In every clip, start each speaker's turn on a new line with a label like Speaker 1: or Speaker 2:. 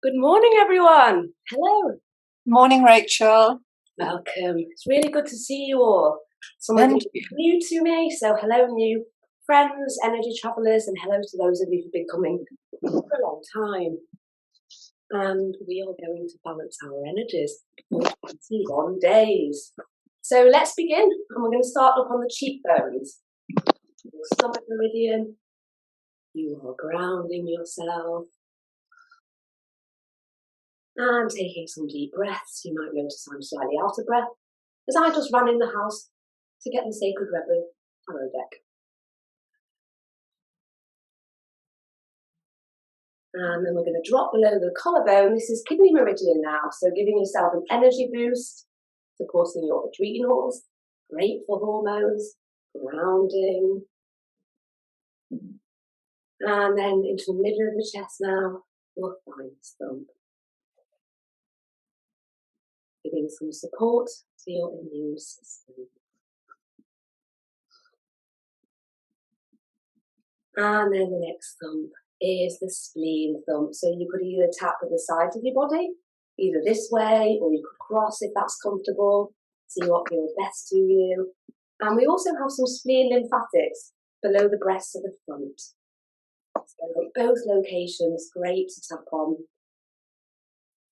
Speaker 1: Good morning, everyone. Hello.
Speaker 2: Morning, Rachel.
Speaker 1: Welcome. It's really good to see you all. Some of
Speaker 2: And
Speaker 1: you are new to me, so hello, new friends, energy travellers, and hello to those of you who've been coming for a long time. And we are going to balance our energies for 21 days. So let's begin. And we're going to start up on the cheekbones. Your stomach meridian. You are grounding yourself. And taking some deep breaths. You might notice I'm slightly out of breath as I just ran in the house to get the Sacred Rebel tarot deck. And then we're going to drop below the collarbone. This is kidney meridian now, so giving yourself an energy boost, supporting your adrenals, great for hormones, grounding. And then into the middle of the chest now, your thymus thumb. Giving some support to your immune system. And then the next thumb is the spleen thumb. So you could either tap at the sides of your body, either this way, or you could cross if that's comfortable. See what feels best to you. And we also have some spleen lymphatics below the breasts at the front. So both locations, great to tap on.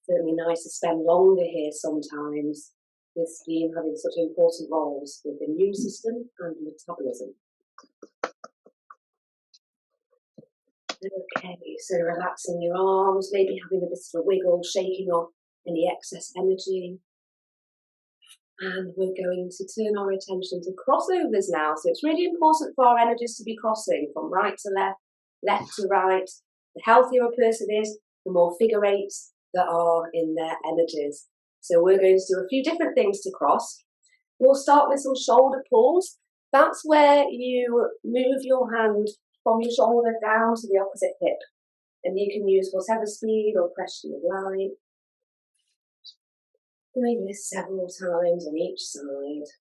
Speaker 1: Certainly nice to spend longer here sometimes, with spleen having such important roles with the immune system and metabolism. Okay, so relaxing your arms, maybe having a bit of a wiggle, shaking off any excess energy. And we're going to turn our attention to crossovers now. So it's really important for our energies to be crossing from right to left, left to right. The healthier a person is, the more figure eights there are in their energies. So we're going to do a few different things to cross. We'll start with some shoulder pulls. That's where you move your hand from your shoulder down to the opposite hip. And you can use whatever speed or pressure you like. Doing this several times on each side.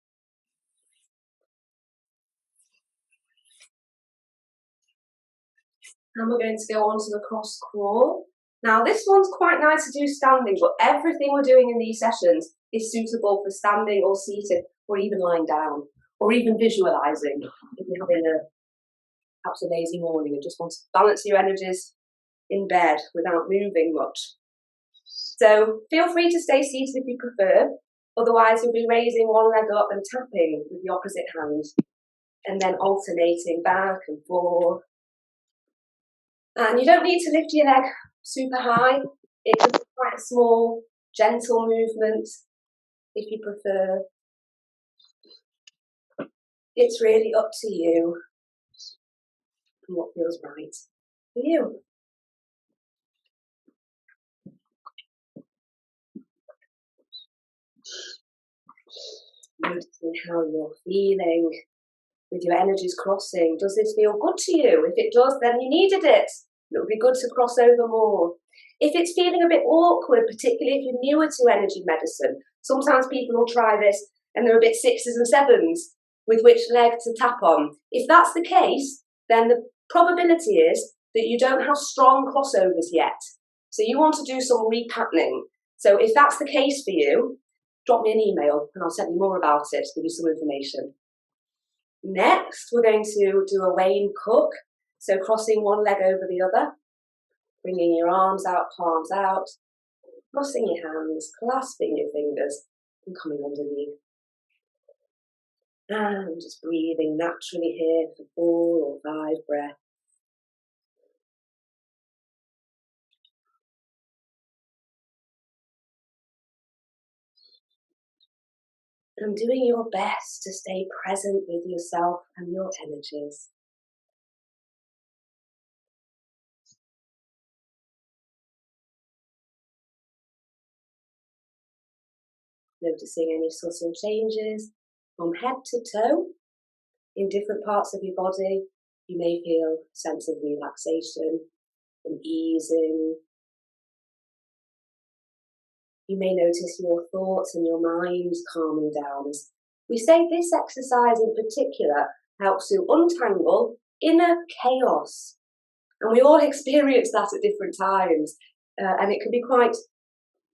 Speaker 1: And we're going to go on to the cross crawl. Now this one's quite nice to do standing, but everything we're doing in these sessions is suitable for standing or seated or even lying down or even visualising if you're having perhaps a lazy morning and just want to balance your energies in bed without moving much. So feel free to stay seated if you prefer, otherwise you'll be raising one leg up and tapping with the opposite hand and then alternating back and forth. And you don't need to lift your leg super high, it can be quite a small, gentle movement if you prefer. It's really up to you and what feels right for you. Noticing how you're feeling with your energies crossing. Does this feel good to you? If it does, then you needed it. It would be good to cross over more. If it's feeling a bit awkward, particularly if you're newer to energy medicine, sometimes people will try this and they're a bit sixes and sevens with which leg to tap on. If that's the case, then the probability is that you don't have strong crossovers yet. So you want to do some repatterning. So if that's the case for you, drop me an email and I'll tell you more about it, give you some information. Next, we're going to do a Wayne Cook. So crossing one leg over the other, bringing your arms out, palms out, crossing your hands, clasping your fingers and coming underneath. And just breathing naturally here for 4 or 5 breaths. And doing your best to stay present with yourself and your energies. Noticing any subtle changes from head to toe in different parts of your body. You may feel a sense of relaxation and easing. You may notice your thoughts and your mind calming down. As we say, this exercise in particular helps to untangle inner chaos. And we all experience that at different times. and it can be quite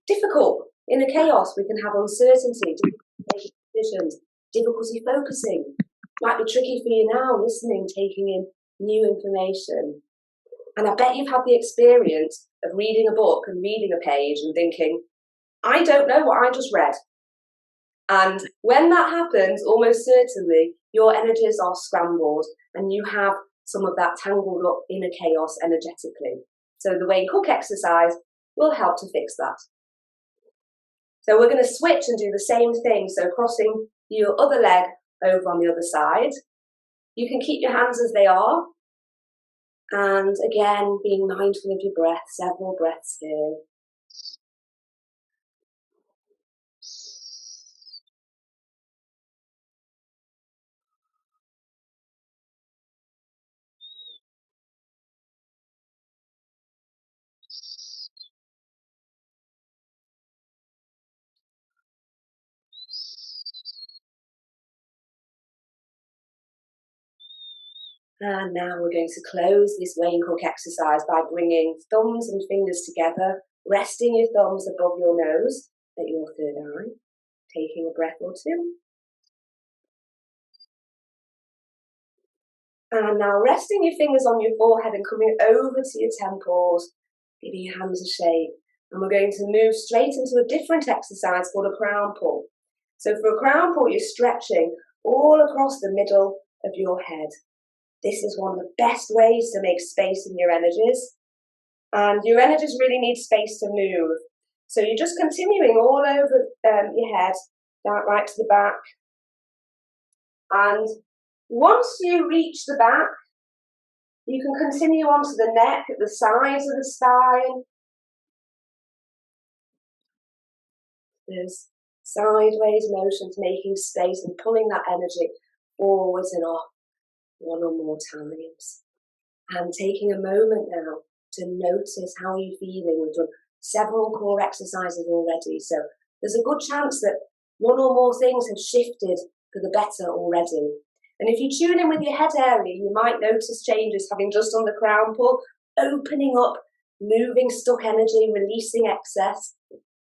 Speaker 1: difficult. In the chaos, we can have uncertainty, difficulty decisions, difficulty focusing. It might be tricky for you now, listening, taking in new information. And I bet you've had the experience of reading a book and reading a page and thinking, I don't know what I just read. And when that happens, almost certainly, your energies are scrambled and you have some of that tangled up inner chaos energetically. So the Wayne Cook exercise will help to fix that. So we're going to switch and do the same thing. So crossing your other leg over on the other side. You can keep your hands as they are. And again, being mindful of your breath, several breaths here. And now we're going to close this Wayne Cook exercise by bringing thumbs and fingers together, resting your thumbs above your nose at your third eye, taking a breath or two. And now resting your fingers on your forehead and coming over to your temples, giving your hands a shape. And we're going to move straight into a different exercise called a crown pull. So for a crown pull, you're stretching all across the middle of your head. This is one of the best ways to make space in your energies. And your energies really need space to move. So you're just continuing all over your head, down right to the back. And once you reach the back, you can continue onto the neck, at the sides of the spine. There's sideways motions, making space and pulling that energy forwards and up one or more times. And taking a moment now to notice how you're feeling. We've done several core exercises already, so there's a good chance that one or more things have shifted for the better already. And if you tune in with your head area, you might notice changes, having just done the crown pull, opening up, moving stuck energy, releasing excess,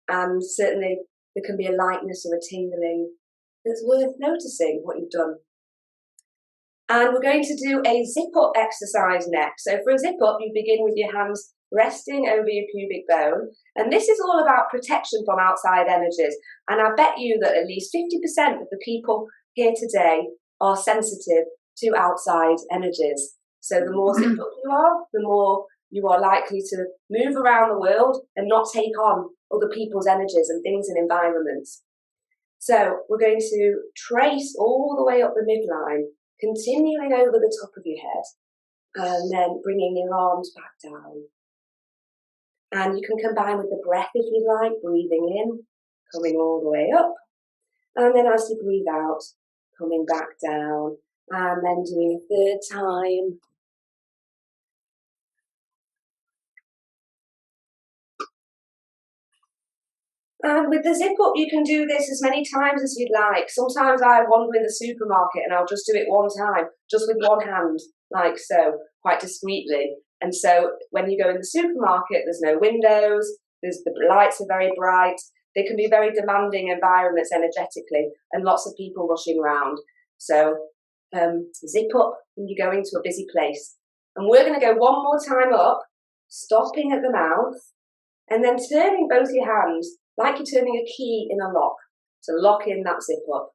Speaker 1: and certainly there can be a lightness or a tingling that's worth noticing what you've done. And we're going to do a zip-up exercise next. So for a zip-up, you begin with your hands resting over your pubic bone. And this is all about protection from outside energies. And I bet you that at least 50% of the people here today are sensitive to outside energies. So the more zip-up you are, the more you are likely to move around the world and not take on other people's energies and things and environments. So we're going to trace all the way up the midline, continuing over the top of your head, and then bringing your arms back down. And you can combine with the breath if you like, breathing in, coming all the way up, and then as you breathe out, coming back down, and then doing a third time. And with the zip up, you can do this as many times as you'd like. Sometimes I wander in the supermarket and I'll just do it one time, just with one hand, like so, quite discreetly. And so when you go in the supermarket, there's no windows, the lights are very bright. They can be very demanding environments energetically and lots of people rushing around. So zip up when you go into a busy place. And we're going to go one more time up, stopping at the mouth, and then turning both your hands like you're turning a key in a lock to lock in that zip up.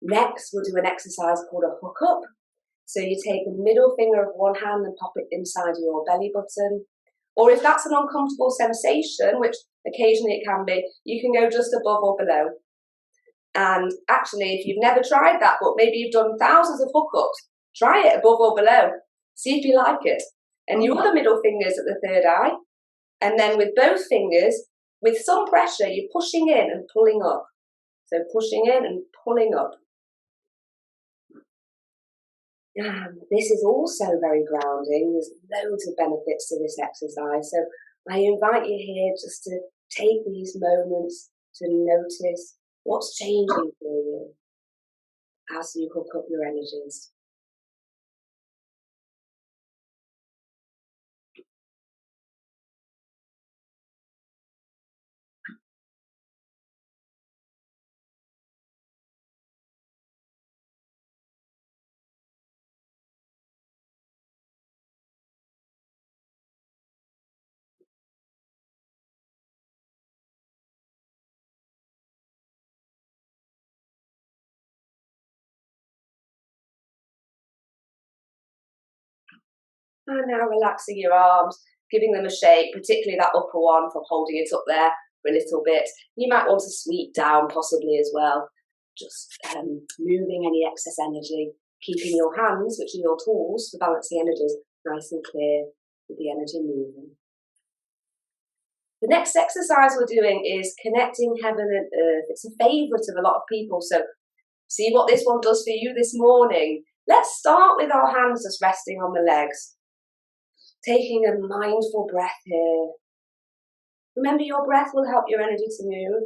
Speaker 1: Next, we'll do an exercise called a hook up. So you take the middle finger of one hand and pop it inside your belly button. Or if that's an uncomfortable sensation, which occasionally it can be, you can go just above or below. And actually, if you've never tried that, but maybe you've done thousands of hookups, try it above or below. See if you like it. And your other middle finger's at the third eye. And then with both fingers, with some pressure, you're pushing in and pulling up. So pushing in and pulling up. This is also very grounding. There's loads of benefits to this exercise. So I invite you here just to take these moments to notice what's changing for you as you hook up your energies. And now relaxing your arms, giving them a shake, particularly that upper one from holding it up there for a little bit. You might want to sweep down possibly as well, just moving any excess energy, keeping your hands, which are your tools for balancing energies, nice and clear with the energy moving. The next exercise we're doing is connecting heaven and earth. It's a favourite of a lot of people, so see what this one does for you this morning. Let's start with our hands just resting on the legs. Taking a mindful breath here. Remember, your breath will help your energy to move.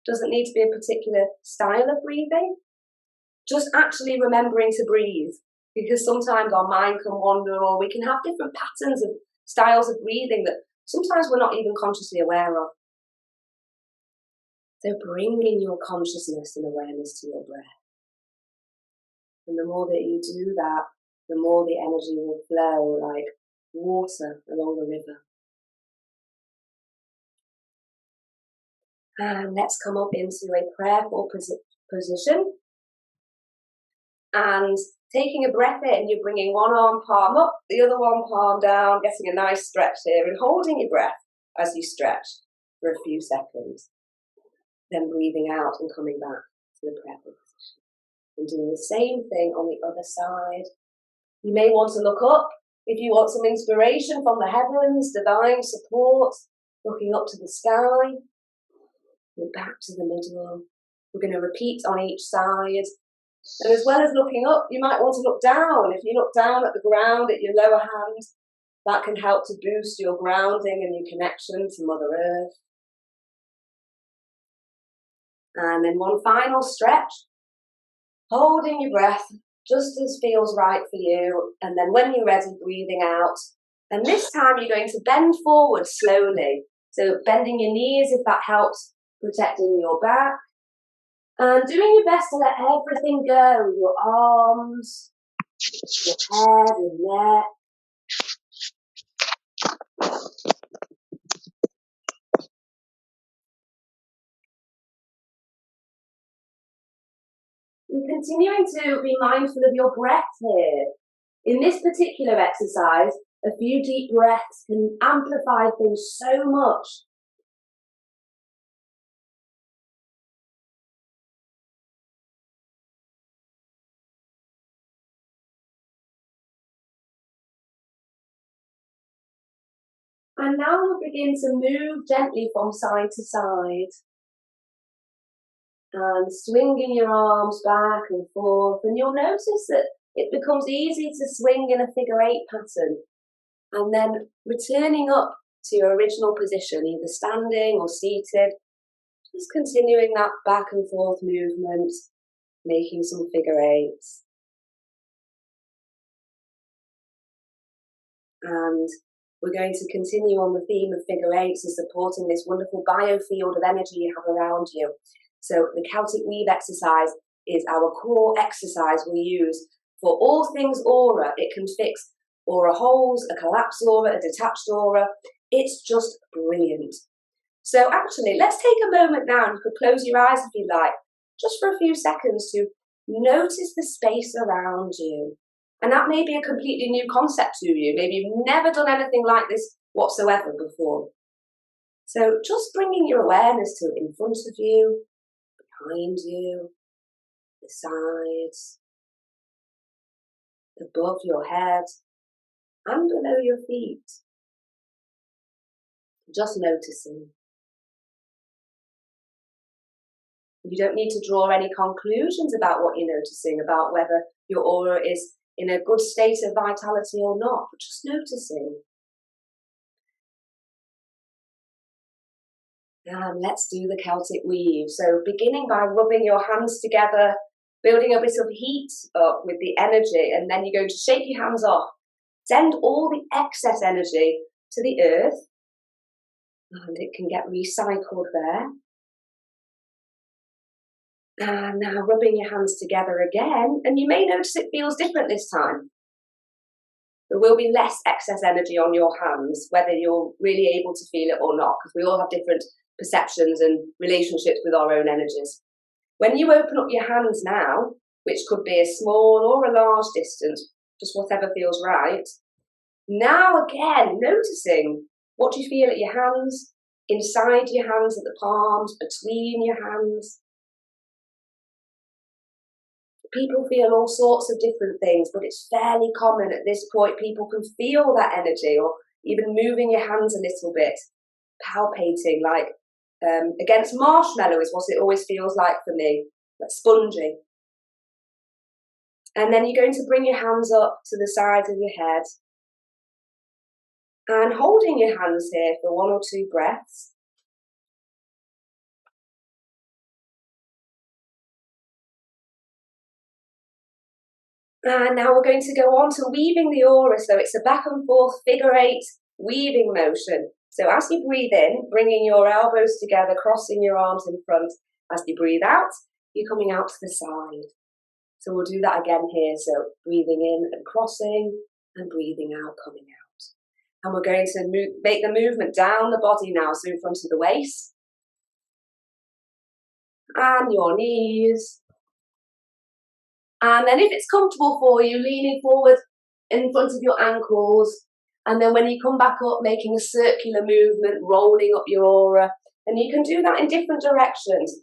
Speaker 1: Doesn't need to be a particular style of breathing. Just actually remembering to breathe, because sometimes our mind can wander, or we can have different patterns of styles of breathing that sometimes we're not even consciously aware of. So bring in your consciousness and awareness to your breath. And the more that you do that, the more the energy will flow like water along the river. And let's come up into a prayerful position. And taking a breath in, you're bringing one arm palm up, the other one palm down, getting a nice stretch here, and holding your breath as you stretch for a few seconds. Then breathing out and coming back to the prayerful position. And doing the same thing on the other side. You may want to look up if you want some inspiration from the heavens, divine support, looking up to the sky. And back to the middle. We're going to repeat on each side. And as well as looking up, you might want to look down. If you look down at the ground at your lower hand, that can help to boost your grounding and your connection to Mother Earth. And then one final stretch, holding your breath just as feels right for you. And then when you're ready, breathing out. And this time you're going to bend forward slowly. So bending your knees if that helps, protecting your back. And doing your best to let everything go, your arms, your head and neck. And continuing to be mindful of your breath here. In this particular exercise, a few deep breaths can amplify things so much. And now we'll begin to move gently from side to side. And swinging your arms back and forth. And you'll notice that it becomes easy to swing in a figure 8 pattern. And then returning up to your original position, either standing or seated. Just continuing that back and forth movement, making some figure 8s. And we're going to continue on the theme of figure 8s and supporting this wonderful biofield of energy you have around you. So the Celtic Weave exercise is our core exercise we use for all things aura. It can fix aura holes, a collapsed aura, a detached aura. It's just brilliant. So actually, let's take a moment now, and you could close your eyes if you like, just for a few seconds to notice the space around you. And that may be a completely new concept to you. Maybe you've never done anything like this whatsoever before. So just bringing your awareness to in front of you, behind you, the sides, above your head, and below your feet. Just noticing. You don't need to draw any conclusions about what you're noticing, about whether your aura is in a good state of vitality or not, but just noticing. And let's do the Celtic Weave. So beginning by rubbing your hands together, building a bit of heat up with the energy, and then you're going to shake your hands off. Send all the excess energy to the earth, and it can get recycled there. And now rubbing your hands together again, and you may notice it feels different this time. There will be less excess energy on your hands, whether you're really able to feel it or not, because we all have different perceptions and relationships with our own energies. When you open up your hands now, which could be a small or a large distance, just whatever feels right, Now again, noticing what do you feel at your hands, inside your hands, at the palms, between your hands. People feel all sorts of different things, but it's fairly common at this point. People can feel that energy, or even moving your hands a little bit, palpating, like against marshmallow is what it always feels like for me, like spongy. And then you're going to bring your hands up to the sides of your head and holding your hands here for 1 or 2 breaths. And now we're going to go on to weaving the aura. So it's a back and forth figure 8 weaving motion. So as you breathe in, bringing your elbows together, crossing your arms in front. As you breathe out, you're coming out to the side. So we'll do that again here. So breathing in and crossing, and breathing out, coming out. And we're going to make the movement down the body now. So in front of the waist. And your knees. And then if it's comfortable for you, leaning forward in front of your ankles. And then when you come back up, making a circular movement, rolling up your aura. And you can do that in different directions.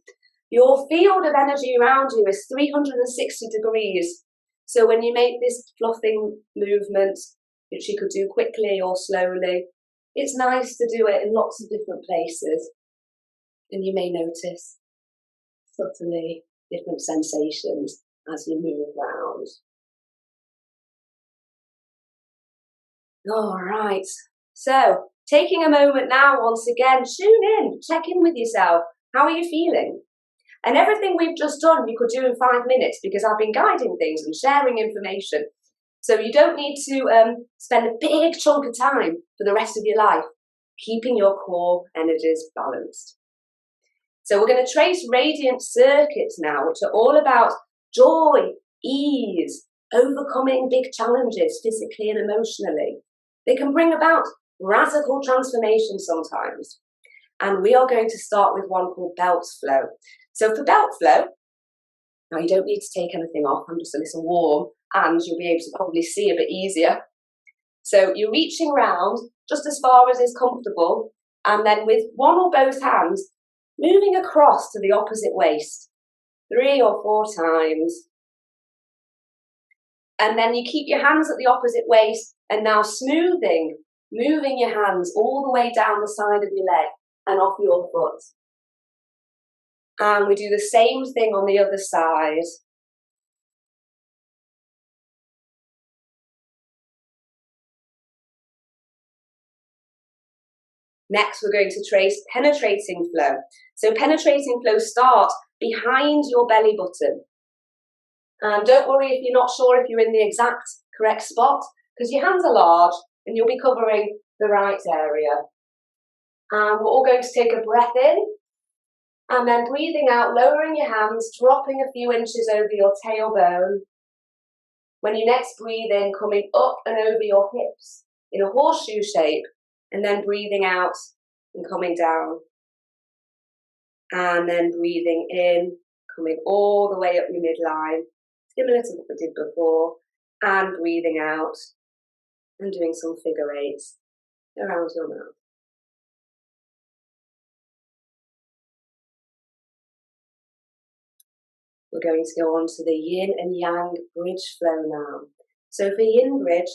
Speaker 1: Your field of energy around you is 360 degrees. So when you make this fluffing movement, which you could do quickly or slowly, it's nice to do it in lots of different places. And you may notice subtly different sensations as you move around. All right, so taking a moment now, once again, tune in, check in with yourself. How are you feeling? And everything we've just done, you could do in 5 minutes because I've been guiding things and sharing information. So you don't need to spend a big chunk of time for the rest of your life keeping your core energies balanced. So we're going to trace radiant circuits now, which are all about joy, ease, overcoming big challenges physically and emotionally. They can bring about radical transformation sometimes. And we are going to start with one called belt flow. So for belt flow, now you don't need to take anything off, I'm just a little warm, and you'll be able to probably see a bit easier. So you're reaching round just as far as is comfortable, and then with one or both hands, moving across to the opposite waist, 3 or 4 times. And then you keep your hands at the opposite waist, and now smoothing, moving your hands all the way down the side of your leg and off your foot. And we do the same thing on the other side. Next, we're going to trace penetrating flow. So penetrating flow starts behind your belly button. And don't worry if you're not sure if you're in the exact correct spot, because your hands are large and you'll be covering the right area. And we're all going to take a breath in, and then breathing out, lowering your hands, dropping a few inches over your tailbone. When you next breathe in, coming up and over your hips in a horseshoe shape, and then breathing out and coming down. And then breathing in, coming all the way up your midline, similar to what we did before, and breathing out and doing some figure 8s around your mouth. We're going to go on to the yin and yang bridge flow now. So for yin bridge,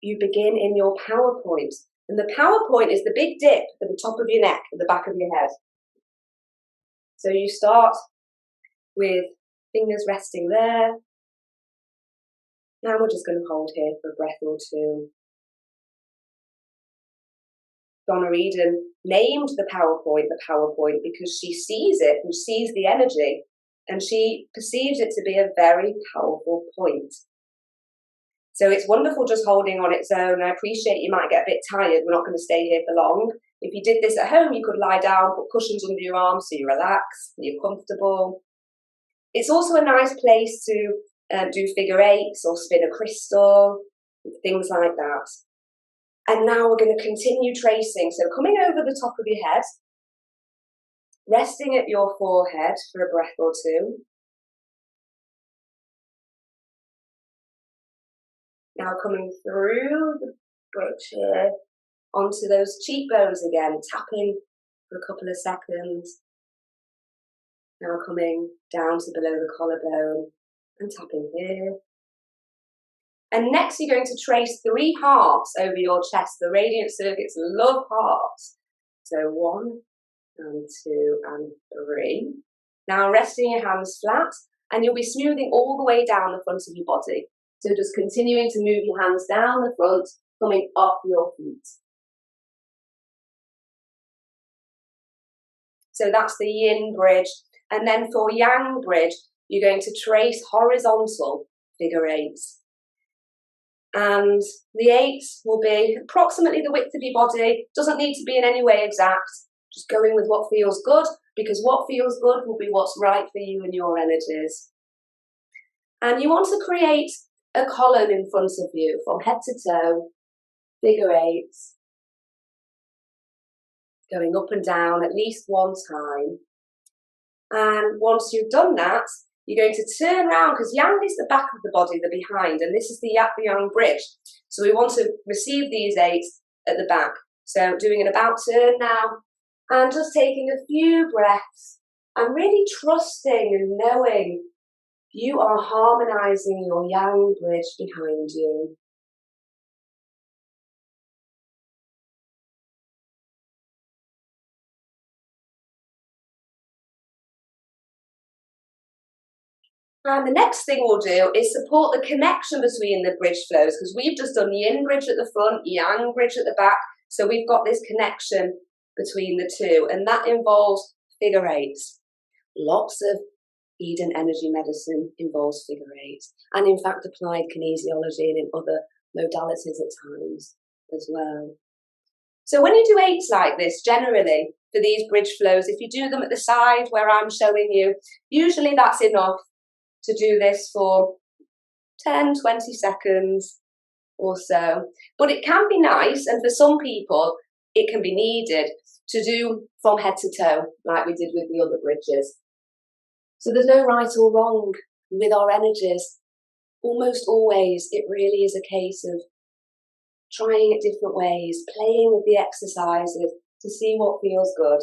Speaker 1: you begin in your power point. And the power point is the big dip at the top of your neck, at the back of your head. So you start with fingers resting there. Now we're just going to hold here for a breath or 2. Donna named the power point because she sees it and sees the energy, and she perceives it to be a very powerful point. So it's wonderful just holding on its own. I appreciate you might get a bit tired. We're not going to stay here for long. If you did this at home, you could lie down, put cushions under your arms so you relax and you're comfortable. It's also a nice place to do figure 8s or spin a crystal, things like that. And now we're going to continue tracing. So coming over the top of your head, resting at your forehead for a breath or 2. Now coming through the bridge here onto those cheekbones again, tapping for a couple of seconds. Now coming down to below the collarbone and tapping here. And next you're going to trace 3 hearts over your chest. The radiant circuits love hearts. So 1 and 2 and 3. Now resting your hands flat, and you'll be smoothing all the way down the front of your body. So just continuing to move your hands down the front, coming off your feet. So that's the yin bridge. And then for yang bridge, you're going to trace horizontal figure 8s. And the 8s will be approximately the width of your body. Doesn't need to be in any way exact. Just going with what feels good, because what feels good will be what's right for you and your energies. And you want to create a column in front of you from head to toe, figure 8s, going up and down at least 1 time. And once you've done that, you're going to turn around, because yang is the back of the body, the behind, and this is the yak-yang bridge. So we want to receive these 8s at the back. So doing an about turn now, and just taking a few breaths, and really trusting and knowing you are harmonizing your yang bridge behind you. And the next thing we'll do is support the connection between the bridge flows, because we've just done yin bridge at the front, yang bridge at the back. So we've got this connection between the two, and that involves figure 8s. Lots of Eden energy medicine involves figure 8s, and in fact applied kinesiology and in other modalities at times as well. So when you do 8s like this, generally for these bridge flows, if you do them at the side where I'm showing you, usually that's enough to do this for 10, 20 seconds or so. But it can be nice, and for some people it can be needed to do from head to toe, like we did with the other bridges. So there's no right or wrong with our energies. Almost always it really is a case of trying it different ways, playing with the exercises to see what feels good.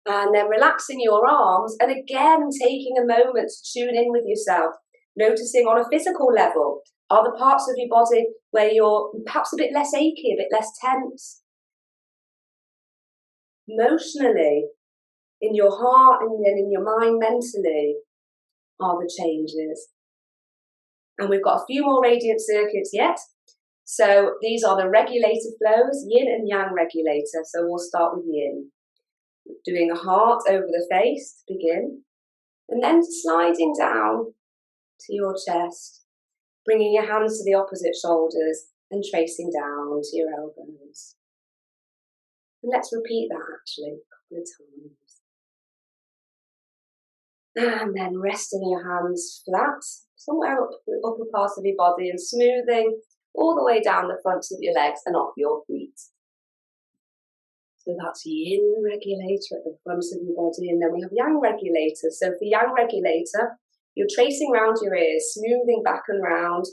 Speaker 1: And then relaxing your arms, and again taking a moment to tune in with yourself, noticing on a physical level, are the parts of your body where you're perhaps a bit less achy, a bit less tense? Emotionally, in your heart and in your mind mentally, are the changes. And we've got a few more radiant circuits yet. So these are the regulator flows, yin and yang regulator. So we'll start with yin. Doing a heart over the face to begin, and then sliding down to your chest, bringing your hands to the opposite shoulders and tracing down to your elbows. And let's repeat that actually a couple of times. And then resting your hands flat, somewhere up the upper part of your body, and smoothing all the way down the fronts of your legs and off your feet. So that's yin regulator at the front of your body, and then we have yang regulator. So for yang regulator, you're tracing around your ears, smoothing back and round.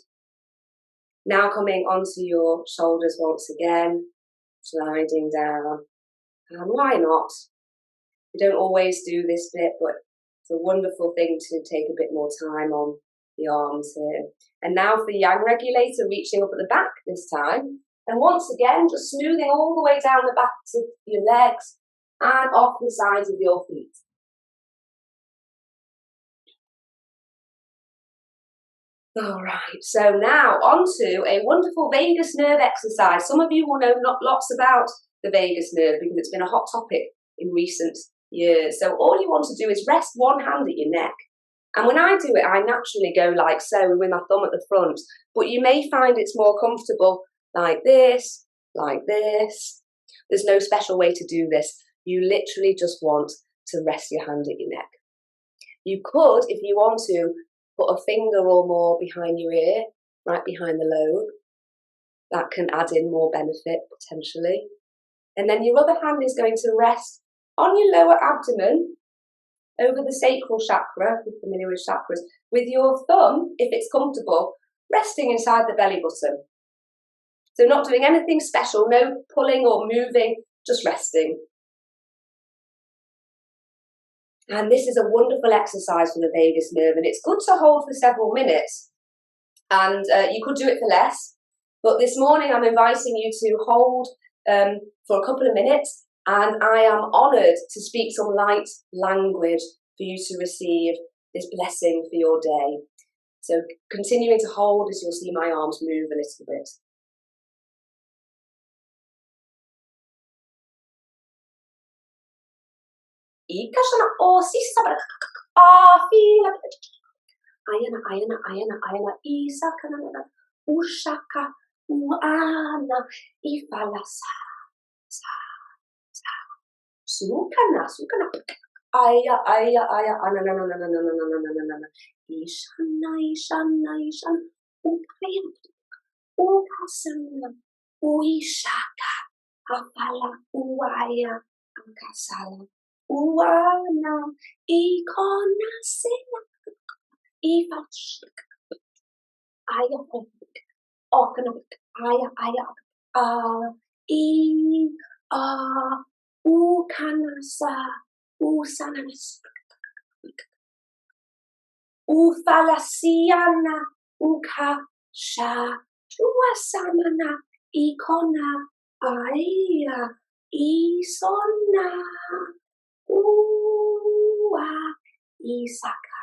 Speaker 1: Now coming onto your shoulders once again, sliding down. And why not? You don't always do this bit, but it's a wonderful thing to take a bit more time on the arms here. And now for yang regulator, reaching up at the back this time. And once again, just smoothing all the way down the backs of your legs and off the sides of your feet. All right, so now onto a wonderful vagus nerve exercise. Some of you will know lots about the vagus nerve because it's been a hot topic in recent years. So all you want to do is rest one hand at your neck. And when I do it, I naturally go like so with my thumb at the front. But you may find it's more comfortable like this, like this. There's no special way to do this. You literally just want to rest your hand at your neck. You could, if you want to, put a finger or more behind your ear, right behind the lobe. That can add in more benefit, potentially. And then your other hand is going to rest on your lower abdomen, over the sacral chakra, if you're familiar with chakras, with your thumb, if it's comfortable, resting inside the belly button. So not doing anything special, no pulling or moving, just resting. And this is a wonderful exercise for the vagus nerve, and it's good to hold for several minutes. And you could do it for less, but this morning I'm inviting you to hold for a couple of minutes, and I am honoured to speak some light language for you to receive this blessing for your day. So continuing to hold as you'll see my arms move a little bit. Ikashana osisa fila ayana isa kanana ushaka uana ifalasa sukana aya anana ishana ukasana uishaka afala uaya akasala uana ikona sela ifash aya okana aya i ukanasa usananas ufalasiana ukasha tuasamana ikona aya isona ua isaka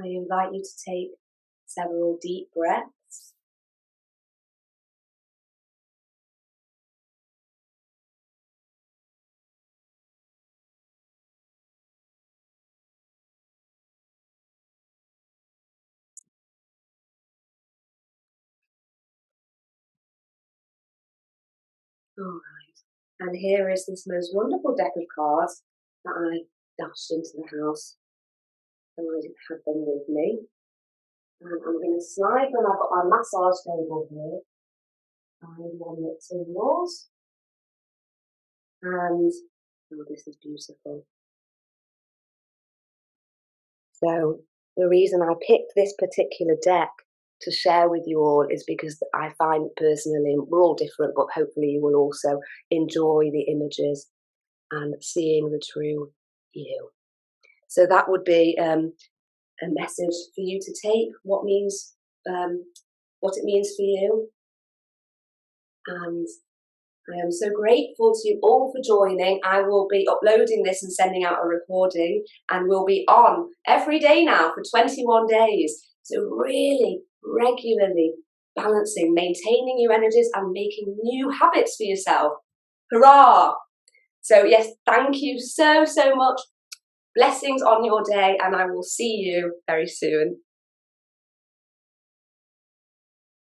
Speaker 1: I invite you to take several deep breaths. All right, and here is this most wonderful deck of cards that I dashed into the house, and I had them with me. And I'm going to slide them. I've got my massage table here. Slide one that's indoors. And oh, this is beautiful. So the reason I picked this particular deck to share with you all is because I find personally, we're all different, but hopefully you will also enjoy the images and seeing the true you. So that would be a message for you to take, what it means for you. And I am so grateful to you all for joining. I will be uploading this and sending out a recording, and we'll be on every day now for 21 days. So really regularly balancing, maintaining your energies and making new habits for yourself. Hurrah! So yes, thank you so much. Blessings on your day, and I will see you very soon.